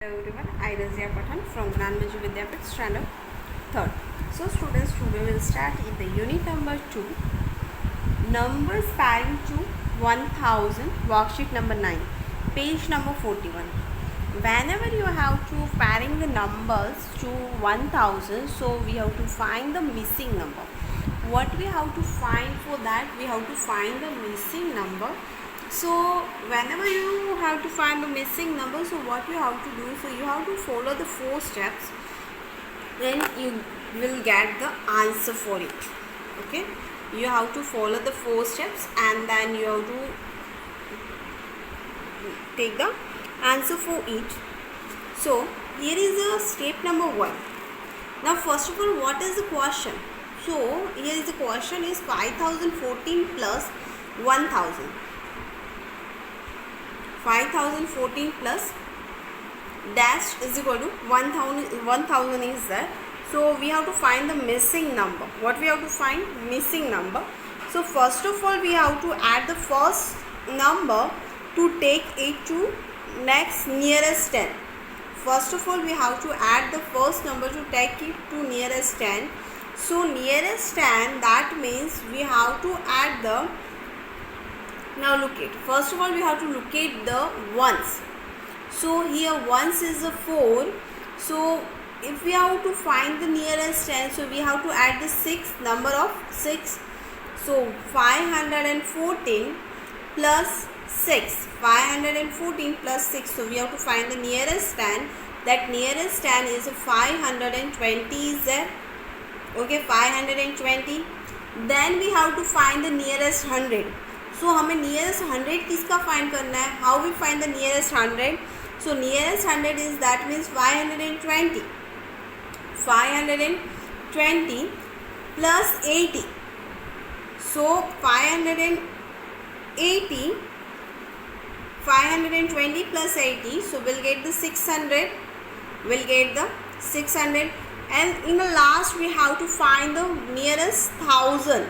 Hello everyone, I Razia Pathan from Gyanmanju Vidyapith Standard 3rd. So students, today we will start in the unit number 2, numbers pairing to 1000, worksheet number 9, page number 41. Whenever you have to pairing the numbers to 1000, so we have to find the missing number. What we have to find for that? We have to find the missing number. So whenever you have to find the missing number, so what you have to do, so you have to follow the 4 steps, then you will get the answer for it. Okay, you have to follow the 4 steps and then you have to take the answer for it. So here is the step number 1. Now first of all, what is the question? So here is the question is 5014 plus 1000. 5014 plus dash is equal to 1000 is there. So we have to find the missing number. What we have to find? Missing number. So first of all, we have to add the first number to take it to next nearest 10. First of all, we have to add the first number to take it to nearest 10. So nearest 10, that means we have to add the, now look at, first of all we have to locate the ones. So here ones is a 4. So if we have to find the nearest 10, so we have to add the 6, number of 6. So 514 plus 6, 514 plus 6. So we have to find the nearest 10. That nearest 10 is 520 is there. Okay, 520. Then we have to find the nearest 100. So हमें nearest 100 किसका find करना है? How we find the nearest 100? So nearest 100 is, that means 520. 520 plus 80. So 580. 520 plus 80. So we'll get the 600. We'll get the 600. And in the last we have to find the nearest 1000.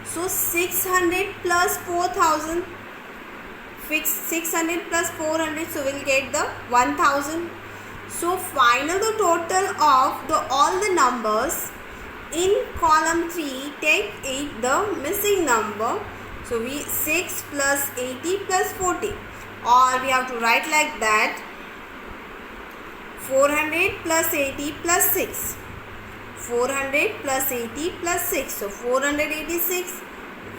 So 600 plus 4000, 600 plus 400, so we'll get the 1000. So final the total of the all the numbers in column 3, take it the missing number. So we 6 plus 80 plus 40, or we have to write like that, 400 plus 80 plus 6. 400 plus 80 plus 6. So 486.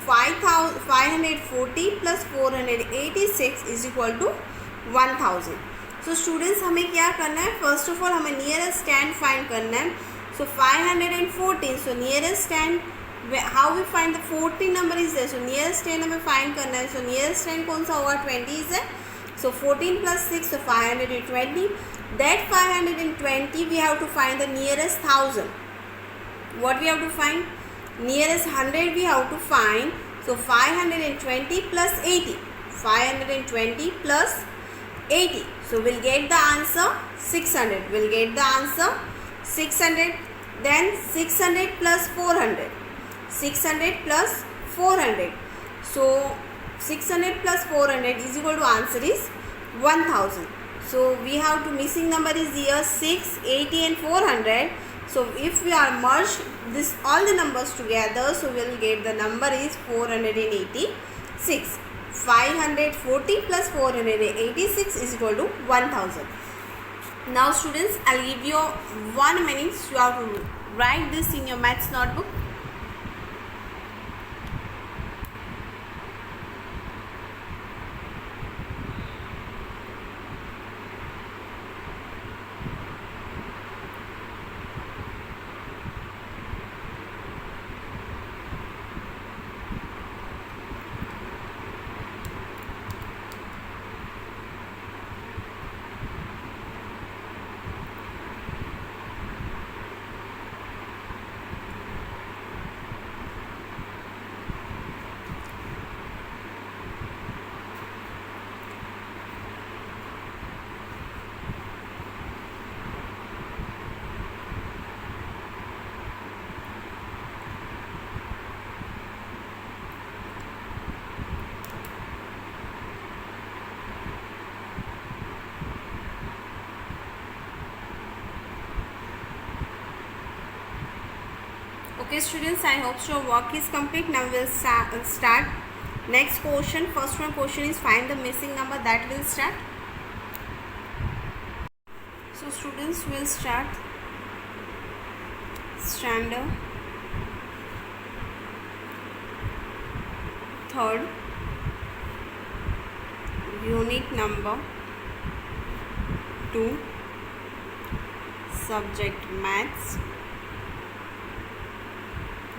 540 plus 486 is equal to 1000. So students, हमें क्या करना है? First of all हमें nearest 10 find करना है. So 514. So nearest 10, how we find the 14 number is there? So nearest 10 हमें find करना है. So nearest 10 कौन सा होगा? 20 is there. So 14 plus 6, so 520. That 520 we have to find the nearest 1000. What we have to find? Nearest 100 we have to find. So 520 plus 80. 520 plus 80. So we'll get the answer 600. We'll get the answer 600. Then 600 plus 400. 600 plus 400. So 600 plus 400 is equal to answer is 1000. So we have to missing number is here 6, 80 and 400. So if we are merge this all the numbers together, so we will get the number is 486. 540 plus 486 is equal to 1000. Now students, I'll give you 1 minute. You have to write this in your maths notebook. Okay students, I hope so work is complete. Now we'll start next question. First one question is find the missing number. That will start. So students will start standard third unit number 2 subject maths.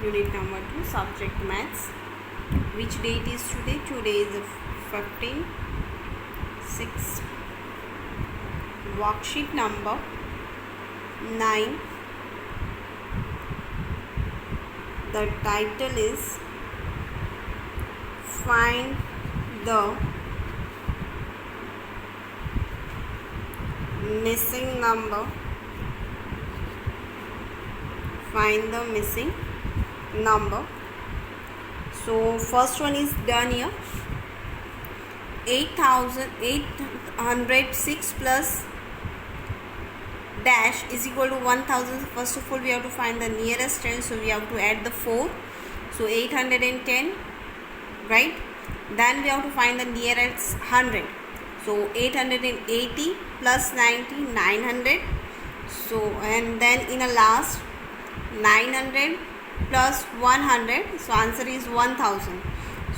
Unit number 2 subject maths. Which date is today? Today is 15/6. Worksheet number 9. The title is Find the missing number. Find the missing number. So first one is done here. 8,806 plus dash is equal to 1000. First of all we have to find the nearest 10, so we have to add the 4, so 810, right? Then we have to find the nearest 100, so 880 plus 90, 900. So and then in a last 900 plus 100, so answer is 1000.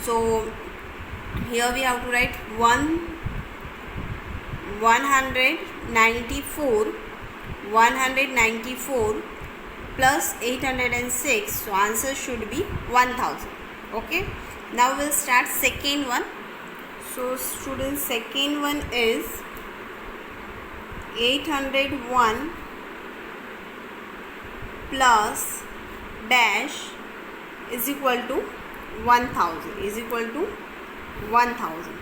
So here we have to write 194 plus 806, so answer should be 1000. Okay, now we'll start second one. So students, second one is 801 plus dash is equal to 1000.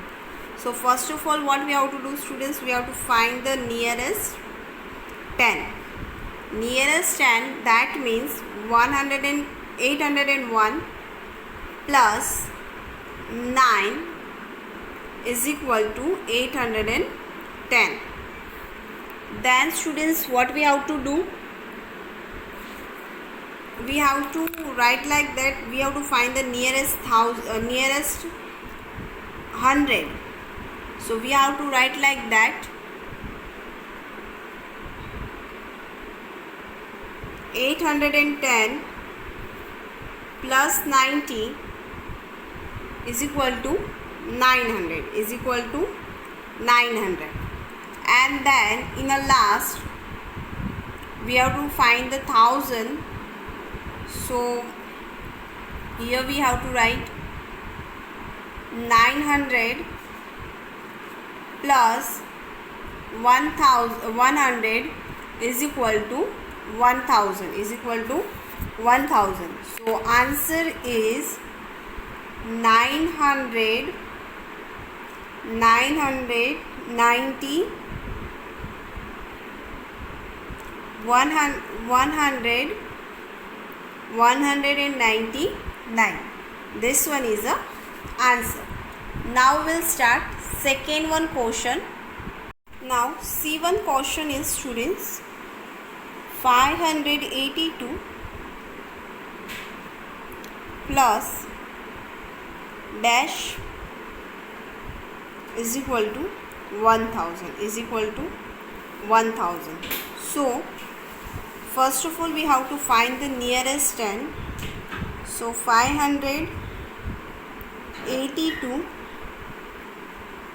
So first of all what we have to do students, we have to find the nearest 10. Nearest 10, that means 801 plus 9 is equal to 810. Then students, what we have to do, we have to write like that. We have to find the nearest 100, so we have to write like that. 810 plus 90 is equal to 900, and then in the last we have to find the 1000. So here we have to write 900 plus 100 is equal to 1000. So answer is 990 199. This one is the answer. Now we'll start second one question. Now C1 question is students 582 plus dash is equal to 1000. So first of all we have to find the nearest 10. So 582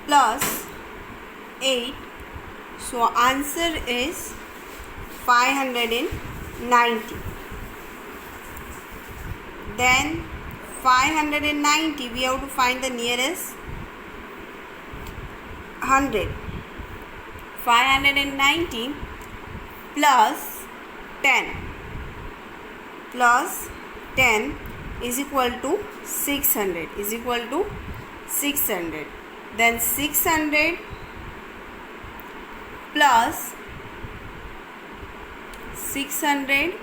plus 8, so answer is 590. Then 590 we have to find the nearest 100. 590 plus 10 is equal to 600. Then 600 plus 600,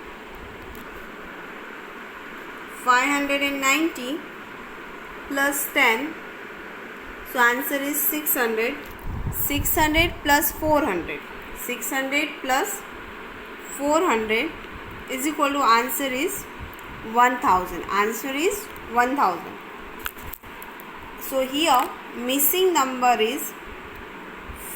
590 plus 10, so answer is 600. 600 plus 400, 600 plus 400 is equal to answer is 1000. Answer is 1000. So here missing number is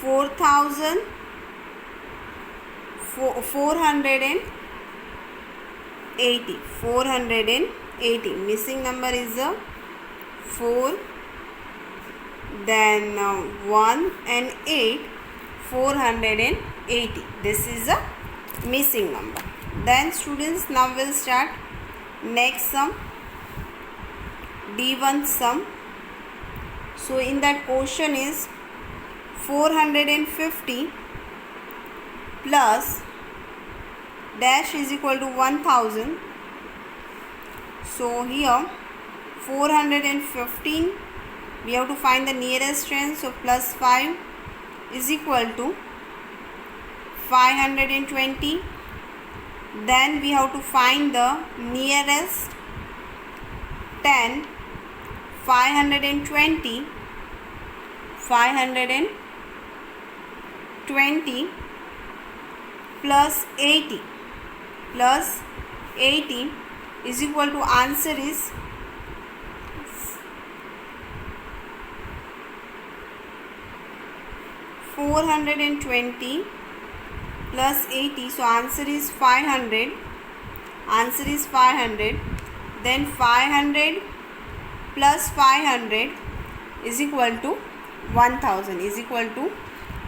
480. Missing number is a 4, then 1 and 8, 480. This is a missing number. Then students, now we'll start next sum, D1 sum. So in that question is 450 plus dash is equal to 1000. So here 415, we have to find the nearest strength. So plus 5 is equal to 520. Then we have to find the nearest 10. 520 plus 80 is equal to, answer is 420 plus 80. So answer is 500. Answer is 500. Then 500 plus 500 is equal to 1000, is equal to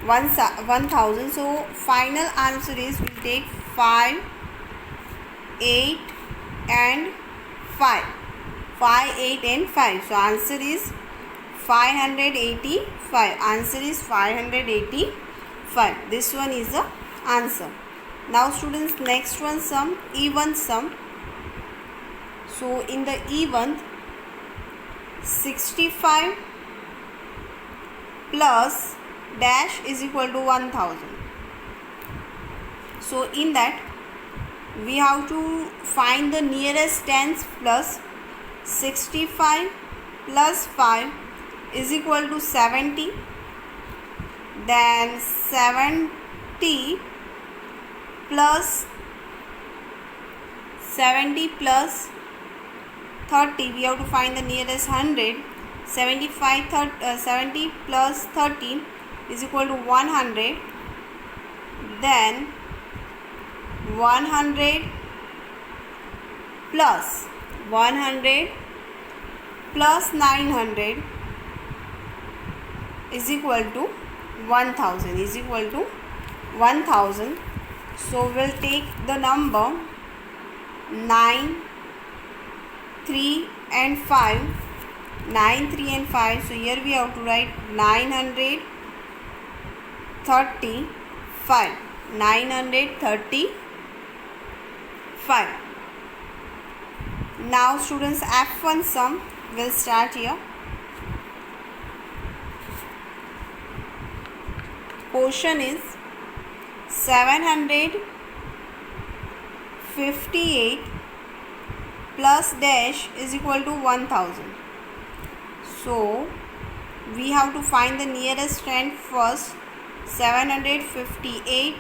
1000. So final answer is, we will take 5, 8 and 5. 5, 8 and 5. So answer is 585. Answer is 585. This one is the answer. Now students, next one sum, E1 sum. So in the E1, 65 plus dash is equal to 1000. So in that we have to find the nearest tens plus 65 plus 5 is equal to 70. Then 70 plus 30, we have to find the nearest 100. 70 plus 13 is equal to 100. Then 100 plus 900 is equal to 1000, is equal to 1000. So we'll take the number 9, 3 and 5. 9, 3 and 5. So here we have to write 935. 935. Now students, F1 sum will start here. Question is 758 plus dash is equal to 1000. So we have to find the nearest strand first. 758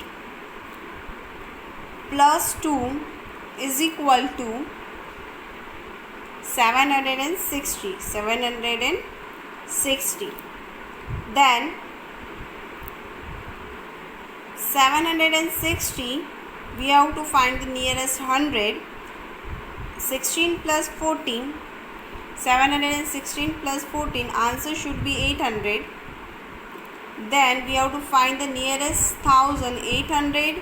plus 2 is equal to 760. 760. Then 760, we have to find the nearest 100. 16 plus 14, 716 plus 14, answer should be 800. Then we have to find the nearest 1000. 800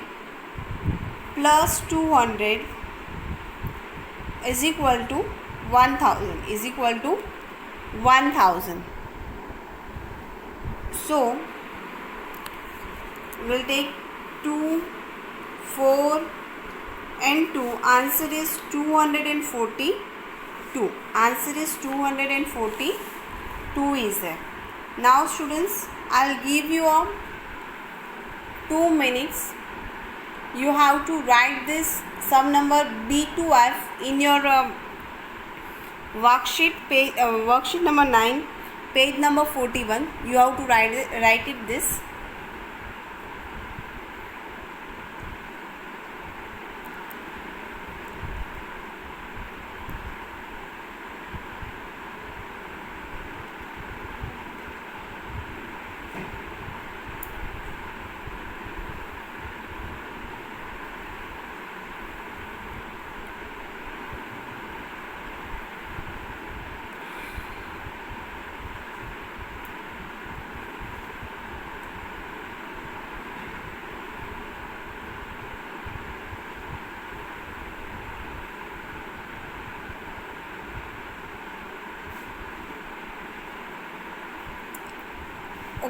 plus 200 is equal to 1000, is equal to 1000. So we'll take 2, 4 and 2. Answer is 242. Answer is 242 is there. Now students, I'll give you 2 minutes. You have to write this sum number B2F in your worksheet page, worksheet number 9, page number 41. You have to write it this.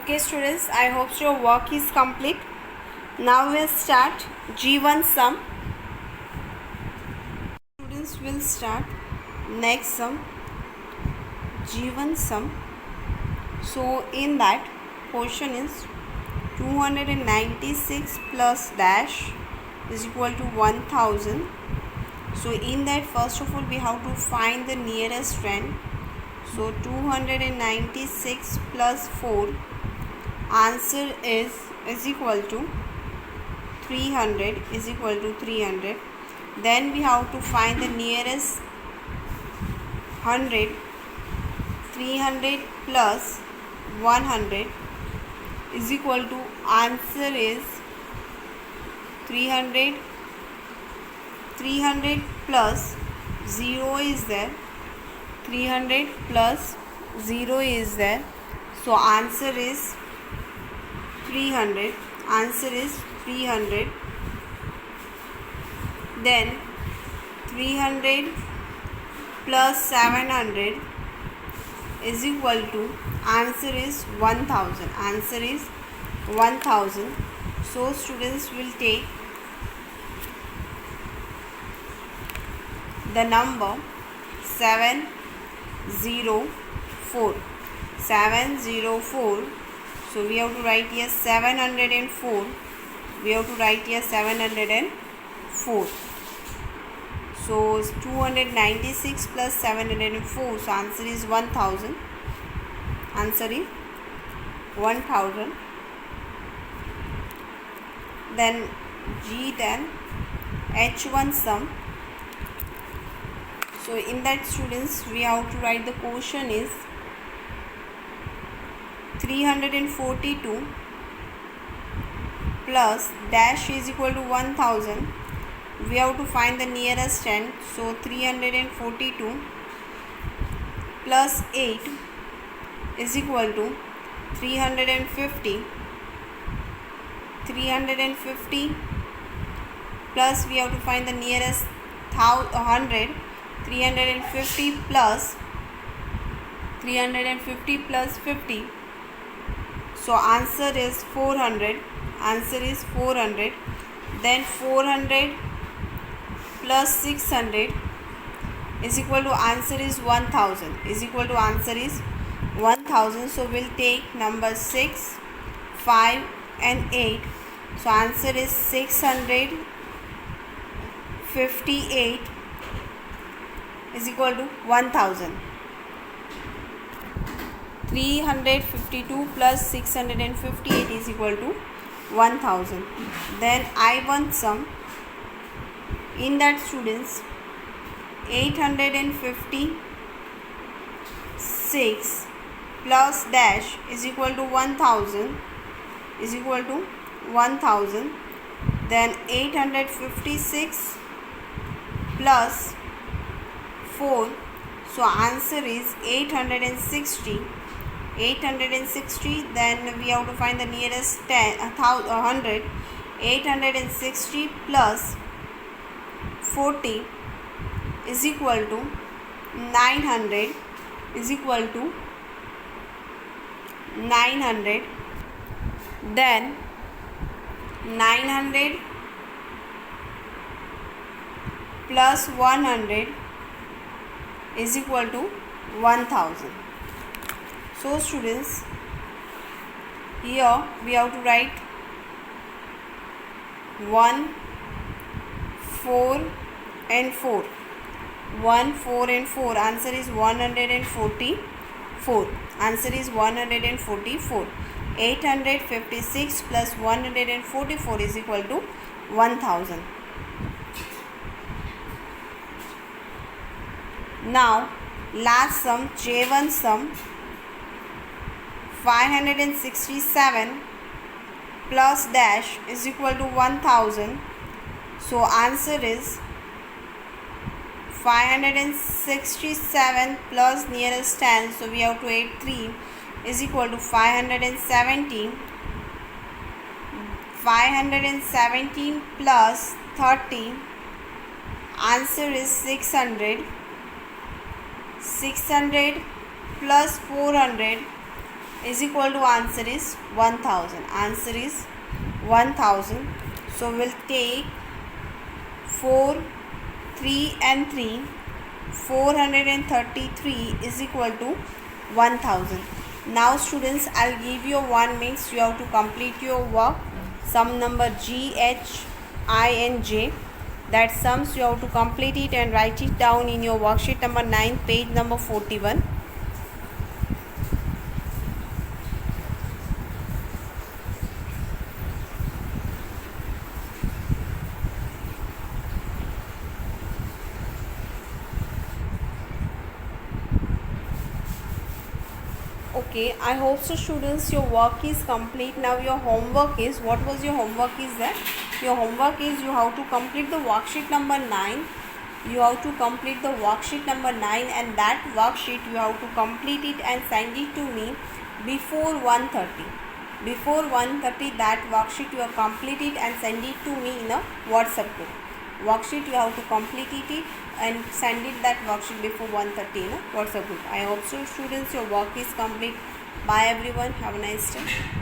Okay students, I hope your work is complete. Now we'll start G1 sum. Students will start next sum, G1 sum. So in that question is 296 plus dash is equal to 1000. So in that, first of all we have to find the nearest friend. So 296 plus 4, answer is equal to 300, is equal to 300. Then we have to find the nearest 100. 300 plus 100 is equal to, answer is 300. 300 plus 0 is there. 300 plus 0 is there. So answer is 300. Answer is 300. Then 300 plus 700 is equal to, answer is 1000. Answer is 1000. So students will take the number 704. 704. So we have to write here 704. We have to write here 704. So 296 plus 704. So answer is 1000. Answer is 1000. Then H1 sum. So in that students, we have to write the quotient is 342 plus dash is equal to 1000. We have to find the nearest 10. So 342 plus 8 is equal to 350. 350 plus we have to find the nearest 100. 350 plus 50. So answer is 400. Answer is 400. Then 400 plus 600 is equal to, answer is 1000. Is equal to, answer is 1000. So we'll take number 6, 5 and 8. So answer is 658 is equal to 1000. 352 plus 658 is equal to 1000. Then I1 sum. In that students, 856 plus dash is equal to 1000. Is equal to 1000. Then 856 plus 4. So answer is 860. 860. Then we have to find the nearest 100. 860 plus 40 is equal to 900. Is equal to 900. Then 900 plus 100 is equal to 1000. So students, here we have to write 1, 4 and 4. 1, 4 and 4. Answer is 144. Answer is 144. 856 plus 144 is equal to 1000. Now last sum, J1 sum. 567 plus dash is equal to 1000. So answer is 567 plus nearest 10. So we have to add 3 is equal to 517. 517 plus 30. Answer is 600. 600 plus 400 is equal to answer is 1000. Answer is 1000. So we'll take 4, 3 and 3. 433 is equal to 1000. Now students, I'll give you 1 minute. You have to complete your work. Sum number G, H, I and J. That sums you have to complete it and write it down in your worksheet number 9, page number 41. Okay, I hope so students your work is complete. Now your homework is, what was your homework is that? Your homework is you have to complete the worksheet number 9. You have to complete the worksheet number 9 and that worksheet you have to complete it and send it to me before 1:30. Before 1:30 that worksheet you have completed and send it to me in a WhatsApp group. Worksheet you have to complete it and send it that worksheet before 1:30 in a WhatsApp group. I hope so students your work is complete. Bye everyone. Have a nice day.